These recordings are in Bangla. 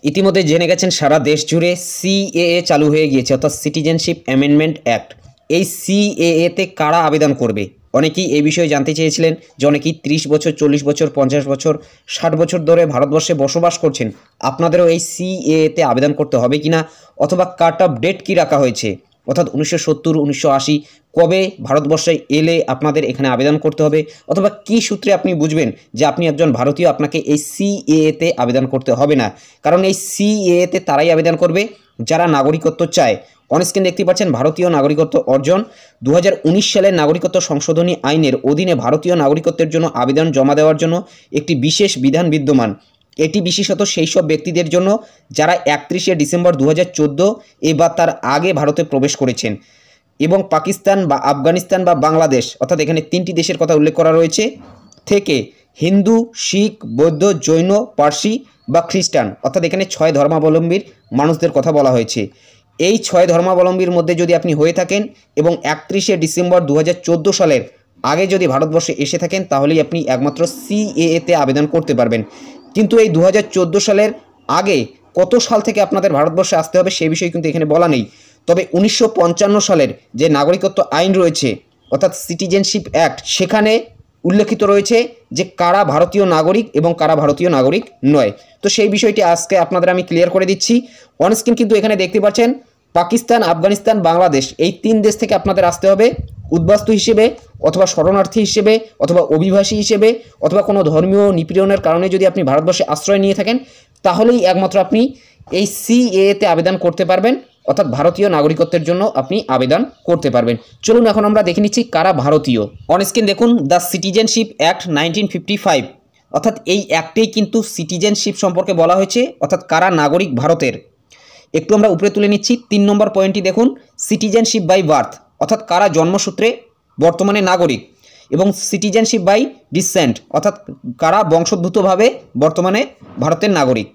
ইতিমধ্যে জেনে গেছেন সারা দেশ জুড়ে সিএএ চালু হয়ে গিয়েছে, অর্থাৎ সিটিজেনশিপ অ্যামেন্ডমেন্ট অ্যাক্ট। এই সিএএতে কারা আবেদন করবে? অনেকেই এই বিষয়ে জানতে চেয়েছিলেন যে অনেকেই 30 বছর, 40 বছর, 50 বছর, 60 বছর ধরে ভারতবর্ষে বসবাস করছেন, আপনাদেরও এই সিএএতে আবেদন করতে হবে কিনা, অথবা কাট অফ ডেট কী রাখা হয়েছে, অর্থাৎ 1970, 1980 কবে ভারতবর্ষে এলে আপনাদের এখানে আবেদন করতে হবে, অথবা কী সূত্রে আপনি বুঝবেন যে আপনি একজন ভারতীয়, আপনাকে এই সিএএতে আবেদন করতে হবে না। কারণ এই সিএএতে তারাই আবেদন করবে যারা নাগরিকত্ব চায়। অনস্ক্রিন দেখতে পাচ্ছেন ভারতীয় নাগরিকত্ব অর্জন। 2019 সালের নাগরিকত্ব সংশোধনী আইনের অধীনে ভারতীয় নাগরিকত্বের জন্য আবেদন জমা দেওয়ার জন্য একটি বিশেষ বিধান বিদ্যমান। এটি বিশেষত সেই সব ব্যক্তিদের জন্য যারা 31শে ডিসেম্বর 2014 বা তার আগে ভারতে প্রবেশ করেছেন এবং পাকিস্তান বা আফগানিস্তান বা বাংলাদেশ, অর্থাৎ এখানে 3টি দেশের কথা উল্লেখ করা রয়েছে, থেকে হিন্দু, শিখ, বৌদ্ধ, জৈন, পার্সি বা খ্রিস্টান, অর্থাৎ এখানে 6 ধর্মাবলম্বীর মানুষদের কথা বলা হয়েছে। এই 6 ধর্মাবলম্বীর মধ্যে যদি আপনি হয়ে থাকেন এবং 31শে ডিসেম্বর 2014 সালের আগে যদি ভারতবর্ষে এসে থাকেন, তাহলেই আপনি একমাত্র সিএএতে আবেদন করতে পারবেন। কিন্তু এই 2014 সালের আগে কত সাল থেকে আপনাদের ভারতবর্ষে আসতে হবে সে বিষয়ে কিন্তু এখানে বলা নেই। তবে 1955 সালের যে নাগরিকত্ব আইন রয়েছে, অর্থাৎ সিটিজেনশিপ অ্যাক্ট, সেখানে উল্লেখিত রয়েছে যে কারা ভারতীয় নাগরিক এবং কারা ভারতীয় নাগরিক নয়। তো সেই বিষয়টি আজকে আপনাদের আমি ক্লিয়ার করে দিচ্ছি। অনস্ক্রিন কিন্তু এখানে দেখতে পাচ্ছেন পাকিস্তান, আফগানিস্তান, বাংলাদেশ, এই 3 দেশ থেকে আপনাদের আসতে হবে উদ্বাস্তু হিসেবে, অথবা শরণার্থী হিসেবে, অথবা অভিবাসী হিসেবে, অথবা কোনো ধর্মীয় নিপীড়নের কারণে যদি আপনি ভারতবর্ষে আশ্রয় নিয়ে থাকেন, তাহলেই একমাত্র আপনি এই সিএএতে আবেদন করতে পারবেন, অর্থাৎ ভারতীয় নাগরিকত্বের জন্য আপনি আবেদন করতে পারবেন। চলুন এখন আমরা দেখে নিচ্ছি কারা ভারতীয়। অনস্ক্রিন দেখুন দ্য সিটিজেনশিপ অ্যাক্ট 1955, অর্থাৎ এই অ্যাক্টেই কিন্তু সিটিজেনশিপ সম্পর্কে বলা হয়েছে, অর্থাৎ কারা নাগরিক ভারতের। একটু আমরা উপরে তুলে নিচ্ছি। 3 নম্বর পয়েন্টটি দেখুন, সিটিজেনশিপ বাই বার্থ, অর্থাৎ কারা জন্মসূত্রে বর্তমানে নাগরিক, এবং সিটিজেনশিপ বাই ডিসেন্ট, অর্থাৎ কারা বংশোদ্ভূতভাবে বর্তমানে ভারতের নাগরিক।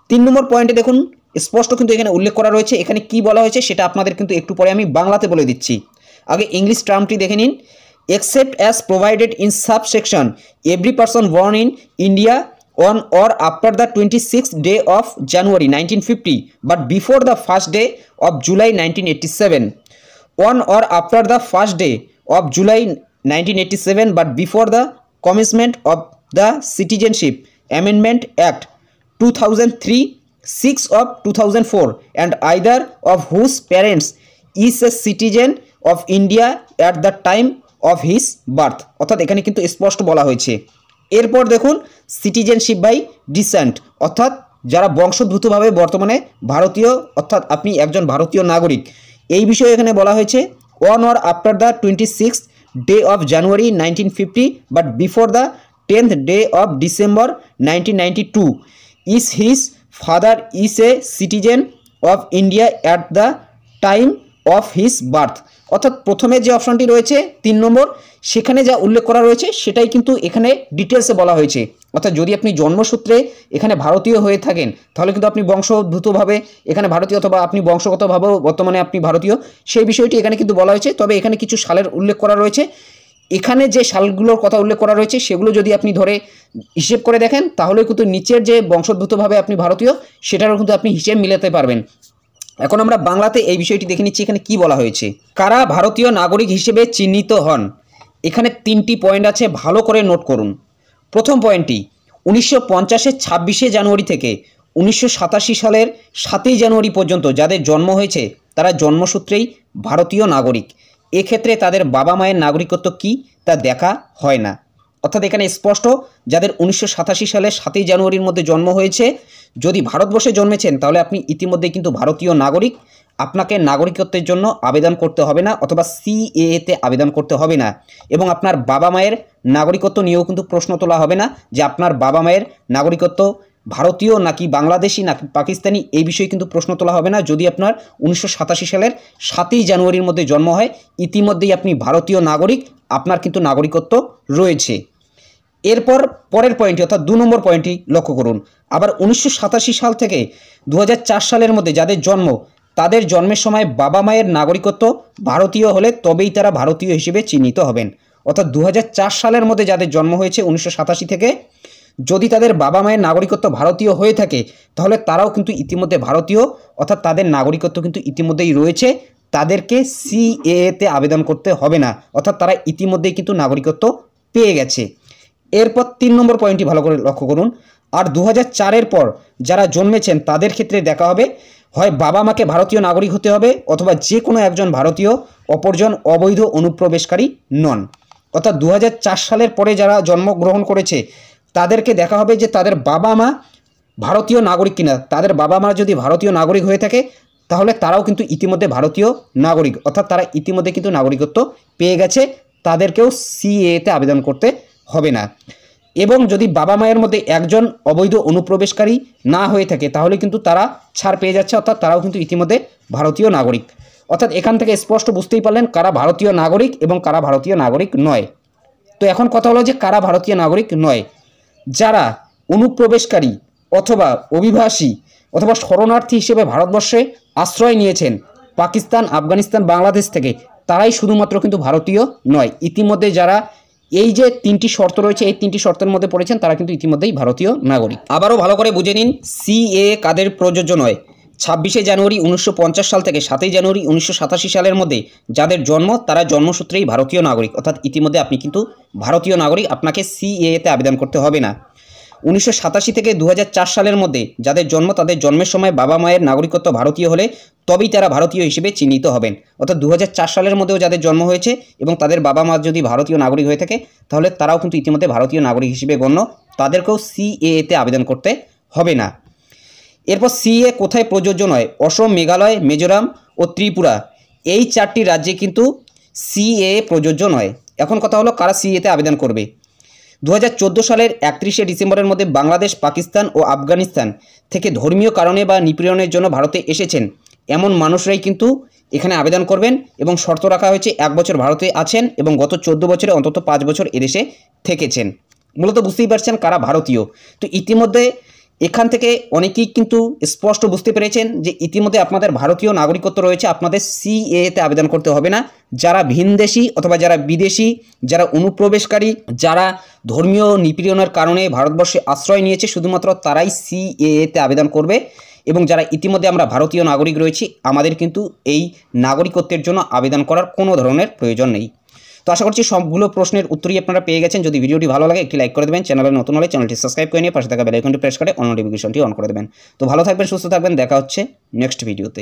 3 নম্বর পয়েন্টে দেখুন স্পষ্ট কিন্তু এখানে উল্লেখ করা রয়েছে, এখানে কি বলা হয়েছে সেটা আপনাদের কিন্তু একটু পরে আমি বাংলাতে বলে দিচ্ছি। আগে ইংলিশ টার্মটি দেখে নিন। Except as provided in subsection every person born in India on or after the 26th day of January 1950 but before the 1st day of July 1987, on or after the 1st day of July 1987 but before the commencement of the Citizenship Amendment Act 2003, 6 of 2004, and either of whose parents is a citizen of India at the time of his birth, অর্থাৎ এখানে কিন্তু স্পষ্ট বলা হয়েছে। এরপর দেখুন সিটিজেনশিপ বাই ডিসেন্ট, অর্থাৎ যারা বংশোদ্ভূতভাবে বর্তমানে ভারতীয়, অর্থাৎ আপনি একজন ভারতীয় নাগরিক। এই বিষয়ে এখানে বলা হয়েছে on or after the 26th day of January 1950 but before the 10th day of December 1992 is his father is a citizen of India at the time of his birth, অর্থাৎ প্রথমে যে অপশনটি রয়েছে 3 নম্বর, সেখানে যা উল্লেখ করা রয়েছে সেটাই কিন্তু এখানে ডিটেলসে বলা হয়েছে। অর্থাৎ যদি আপনি জন্মসূত্রে এখানে ভারতীয় হয়ে থাকেন, তাহলে কিন্তু আপনি বংশোদ্ভূতভাবে এখানে ভারতীয়, অথবা আপনি বংশগতভাবেও বর্তমানে আপনি ভারতীয়, সেই বিষয়টি এখানে কিন্তু বলা হয়েছে। তবে এখানে কিছু সালের উল্লেখ করা রয়েছে। এখানে যে সালগুলোর কথা উল্লেখ করা রয়েছে সেগুলো যদি আপনি ধরে হিসেব করে দেখেন, তাহলে কিন্তু নিচের যে বংশোদ্ভূতভাবে আপনি ভারতীয় সেটারও কিন্তু আপনি হিসেব মিলাতে পারবেন। এখন আমরা বাংলাতে এই বিষয়টি দেখে নিচ্ছি এখানে কি বলা হয়েছে। কারা ভারতীয় নাগরিক হিসেবে চিহ্নিত হন, এখানে 3টি পয়েন্ট আছে, ভালো করে নোট করুন। প্রথম পয়েন্টটি 1950-এর 26শে জানুয়ারি থেকে 1987 সালের 7ই জানুয়ারি পর্যন্ত যাদের জন্ম হয়েছে তারা জন্মসূত্রেই ভারতীয় নাগরিক। এক্ষেত্রে তাদের বাবা মায়ের নাগরিকত্ব কী তা দেখা হয় না। অর্থাৎ এখানে স্পষ্ট যাদের 1987 সালের 7ই জানুয়ারির মধ্যে জন্ম হয়েছে, যদি ভারতবর্ষে জন্মেছেন তাহলে আপনি ইতিমধ্যেই কিন্তু ভারতীয় নাগরিক, আপনাকে নাগরিকত্বের জন্য আবেদন করতে হবে না, অথবা সিএএতে আবেদন করতে হবে না। এবং আপনার বাবা মায়ের নাগরিকত্ব নিয়েও কিন্তু প্রশ্ন তোলা হবে না যে আপনার বাবা মায়ের নাগরিকত্ব ভারতীয় নাকি বাংলাদেশি নাকি পাকিস্তানি, এই বিষয়ে কিন্তু প্রশ্ন তোলা হবে না। যদি আপনার 1987 সালের 7ই জানুয়ারির মধ্যে জন্ম হয়, ইতিমধ্যেই আপনি ভারতীয় নাগরিক, আপনার কিন্তু নাগরিকত্ব রয়েছে। এরপর পরের পয়েন্টটি অর্থাৎ 2 নম্বর পয়েন্টটি লক্ষ্য করুন। আবার 1987 সাল থেকে 2004 সালের মধ্যে যাদের জন্ম, তাদের জন্মের সময় বাবা মায়ের নাগরিকত্ব ভারতীয় হলে তবেই তারা ভারতীয় হিসেবে চিহ্নিত হবেন। অর্থাৎ 2004 সালের মধ্যে যাদের জন্ম হয়েছে 1987 থেকে যদি তাদের বাবা মায়ের নাগরিকত্ব ভারতীয় হয়ে থাকে তাহলে তারাও কিন্তু ইতিমধ্যে ভারতীয়, অর্থাৎ তাদের নাগরিকত্ব কিন্তু ইতিমধ্যেই রয়েছে, তাদেরকে সিএএতে আবেদন করতে হবে না, অর্থাৎ তারা ইতিমধ্যেই কিন্তু নাগরিকত্ব পেয়ে গেছে। এরপর 3 নম্বর পয়েন্টটি ভালো করে লক্ষ্য করুন। আর 2004-এর পর যারা জন্মেছেন তাদের ক্ষেত্রে দেখা হবে হয় বাবা মাকে ভারতীয় নাগরিক হতে হবে, অথবা যে কোনো একজন ভারতীয়, অপরজন অবৈধ অনুপ্রবেশকারী নন। অর্থাৎ 2004 সালের পরে যারা জন্মগ্রহণ করেছে তাদেরকে দেখা হবে যে তাদের বাবা মা ভারতীয় নাগরিক কিনা। তাদের বাবা মা যদি ভারতীয় নাগরিক হয়ে থাকে তাহলে তারাও কিন্তু ইতিমধ্যে ভারতীয় নাগরিক, অর্থাৎ তারা ইতিমধ্যে কিন্তু নাগরিকত্ব পেয়ে গেছে, তাদেরকেও সিএএতে আবেদন করতে হবে না। এবং যদি বাবা মায়ের মধ্যে একজন অবৈধ অনুপ্রবেশকারী না হয়ে থাকে তাহলে কিন্তু তারা ছাড় পেয়ে যাচ্ছে, অর্থাৎ তারাও কিন্তু ইতিমধ্যে ভারতীয় নাগরিক। অর্থাৎ এখান থেকে স্পষ্ট বুঝতেই পারলেন কারা ভারতীয় নাগরিক এবং কারা ভারতীয় নাগরিক নয়। তো এখন কথা হলো যে কারা ভারতীয় নাগরিক নয়। যারা অনুপ্রবেশকারী অথবা অভিবাসী অথবা শরণার্থী হিসেবে ভারতবর্ষে আশ্রয় নিয়েছেন পাকিস্তান, আফগানিস্তান, বাংলাদেশ থেকে, তারাই শুধুমাত্র কিন্তু ভারতীয় নয়। ইতিমধ্যে যারা এই যে 3টি শর্ত রয়েছে এই 3টি শর্তের মধ্যে পড়েছেন তারা কিন্তু ইতিমধ্যেই ভারতীয় নাগরিক। আবারও ভালো করে বুঝে নিন সিএএ কাদের প্রযোজ্য নয়। 26শে জানুয়ারি 1950 সাল থেকে 7ই জানুয়ারি 1987 সালের মধ্যে যাদের জন্ম তারা জন্মসূত্রেই ভারতীয় নাগরিক, অর্থাৎ ইতিমধ্যে আপনি কিন্তু ভারতীয় নাগরিক, আপনাকে সিএএতে আবেদন করতে হবে না। 1987 থেকে 2004 সালের মধ্যে যাদের জন্ম তাদের জন্মের সময় বাবা মায়ের নাগরিকত্ব ভারতীয় হলে তবেই তারা ভারতীয় হিসেবে চিহ্নিত হবেন। অর্থাৎ 2004 সালের মধ্যেও যাদের জন্ম হয়েছে এবং তাদের বাবা মা যদি ভারতীয় নাগরিক হয়ে থাকে তাহলে তারাও কিন্তু ইতিমধ্যে ভারতীয় নাগরিক হিসেবে গণ্য, তাদেরকেও সিএএতে আবেদন করতে হবে না। এরপর সিএএ কোথায় প্রযোজ্য নয়? অসম, মেঘালয়, মিজোরাম ও ত্রিপুরা, এই 4টি রাজ্যে কিন্তু সিএএ প্রযোজ্য নয়। এখন কথা হলো কারা সিএএতে আবেদন করবে। 2014 সালের 31শে ডিসেম্বরের মধ্যে বাংলাদেশ, পাকিস্তান ও আফগানিস্তান থেকে ধর্মীয় কারণে বা নিপীড়নের জন্য ভারতে এসেছেন এমন মানুষরাই কিন্তু এখানে আবেদন করবেন, এবং শর্ত রাখা হয়েছে 1 বছর ভারতে আছেন এবং গত 14 বছরে অন্তত 5 বছর এদেশে থেকেছেন। মূলত বুঝতেই পারছেন কারা ভারতীয়। তো ইতিমধ্যে এখান থেকে অনেকেই কিন্তু স্পষ্ট বুঝতে পেরেছেন যে ইতিমধ্যে আপনাদের ভারতীয় নাগরিকত্ব রয়েছে, আপনাদের সিএএতে আবেদন করতে হবে না। যারা ভিনদেশী অথবা যারা বিদেশি, যারা অনুপ্রবেশকারী, যারা ধর্মীয় নিপীড়নের কারণে ভারতবর্ষে আশ্রয় নিয়েছে শুধুমাত্র তারাই সিএএতে আবেদন করবে, এবং যারা ইতিমধ্যে আমরা ভারতীয় নাগরিক রয়েছি আমাদের কিন্তু এই নাগরিকত্বের জন্য আবেদন করার কোনো ধরনের প্রয়োজন নেই। তো আশা করছি সবগুলো প্রশ্নের উত্তরই আপনারা পেয়ে গেছেন। যদি ভিডিওটি ভালো লাগে একটি লাইক করে দেবেন, চ্যানেলে নতুন হলে চ্যানেলটি সাবস্ক্রাইব করে নিয়ে পাশে থাকা বেল আইকনটি প্রেস করে অল নোটিফিকেশনটি অন করে দেবেন। তো ভালো থাকবেন, সুস্থ থাকবেন, দেখা হচ্ছে নেক্সট ভিডিওতে।